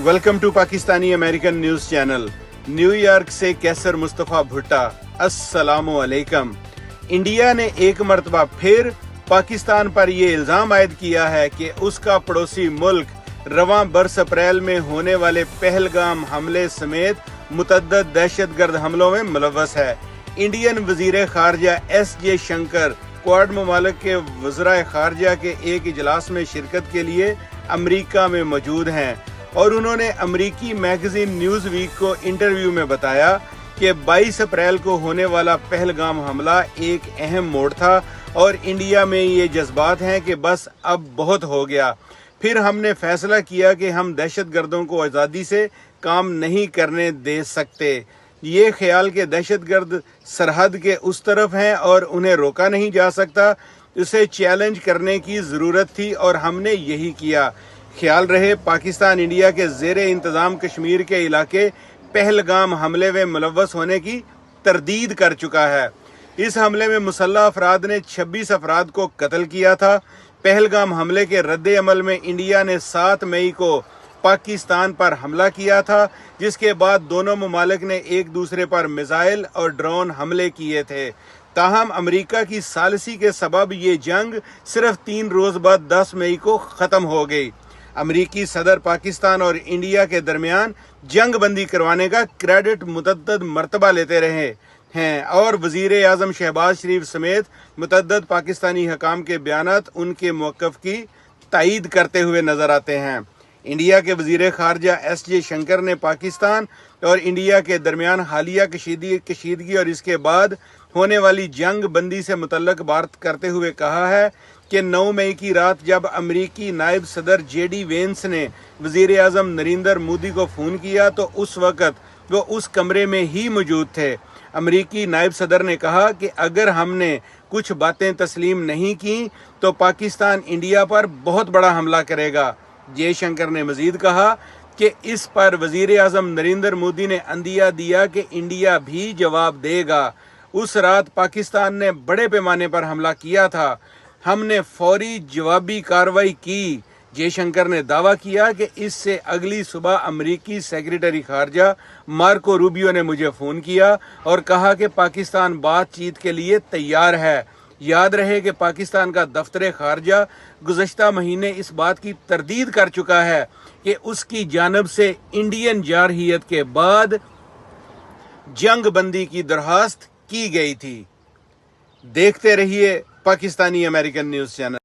Welcome to Pakistani American news channel. New York से कैसर मुस्तफ़ा भुट्टा, अस्सलामु अलैकुम। इंडिया ने एक मर्तबा फिर पाकिस्तान पर ये इल्जाम आयद किया है कि उसका पड़ोसी मुल्क रवां बरस अप्रैल में होने वाले पहलगाम हमले समेत मुतअद्दिद दहशतगर्द हमलों में मुलव्वस है। इंडियन वजीर खारजा एस.जे. शंकर क्वाड ममालिक के वज़राए खारजा के एक इजलास में शिरकत के लिए अमरीका में मौजूद हैं और उन्होंने अमरीकी मैगजीन न्यूज वीक को इंटरव्यू में बताया कि 22 अप्रैल को होने वाला पहलगाम हमला एक अहम मोड़ था और इंडिया में ये जज्बात हैं कि बस अब बहुत हो गया। फिर हमने फैसला किया कि हम दहशतगर्दों को आज़ादी से काम नहीं करने दे सकते। ये ख्याल कि दहशतगर्द सरहद के उस तरफ हैं और उन्हें रोका नहीं जा सकता, उसे चैलेंज करने की ज़रूरत थी और हमने यही किया। ख्याल रहे पाकिस्तान इंडिया के ज़ेरे इंतज़ाम कश्मीर के इलाके पहलगाम हमले में मुलव्वस होने की तरदीद कर चुका है। इस हमले में मुसल्लह अफराद ने 26 अफराद को कत्ल किया था। पहलगाम हमले के रद्द अमल में इंडिया ने 7 मई को पाकिस्तान पर हमला किया था, जिसके बाद दोनों ममालिक ने एक दूसरे पर मिसाइल और ड्रोन हमले किए थे। ताहम अमेरिका की सालिसी के सबब ये जंग सिर्फ 3 रोज बाद 10 मई को ख़त्म हो गई। अमरीकी सदर पाकिस्तान और इंडिया के दरमियान जंग बंदी करवाने का क्रेडिट मुतअद्दिद मरतबा लेते रहे हैं और वजीर आज़म शहबाज शरीफ समेत मुतअद्दिद पाकिस्तानी हकाम के बयानात उनके मौक़िफ़ की तायीद करते हुए नजर आते हैं। इंडिया के वजीर खारजा एस.जे. शंकर ने पाकिस्तान और इंडिया के दरमियान हालिया कशीदगी और इसके बाद होने वाली जंग बंदी से मुतल्लक बात करते हुए कहा है कि 9 मई की रात जब अमरीकी नायब सदर J.D. वेंस ने वजीर आज़म नरेंद्र मोदी को फ़ोन किया तो उस वक़्त वो उस कमरे में ही मौजूद थे। अमरीकी नायब सदर ने कहा कि अगर हमने कुछ बातें तस्लीम नहीं की तो पाकिस्तान इंडिया पर बहुत बड़ा हमला करेगा। जयशंकर ने मजीद कहा कि इस पर वजीर आज़म नरेंद्र मोदी ने अंदिया दिया कि इंडिया भी जवाब देगा। उस रात पाकिस्तान ने बड़े पैमाने पर हमला किया था, हमने फौरी जवाबी कार्रवाई की। जयशंकर ने दावा किया कि इससे अगली सुबह अमरीकी सेक्रेटरी खारजा मार्को रूबियो ने मुझे फ़ोन किया और कहा कि पाकिस्तान बातचीत के लिए तैयार है। याद रहे कि पाकिस्तान का दफ्तर खारजा गुज़श्ता महीने इस बात की तरदीद कर चुका है कि उसकी जानिब से इंडियन जारहियत के बाद जंग बंदी की दरख्वास्त की गई थी। देखते रहिए पाकिस्तानी अमेरिकन न्यूज़ चैनल।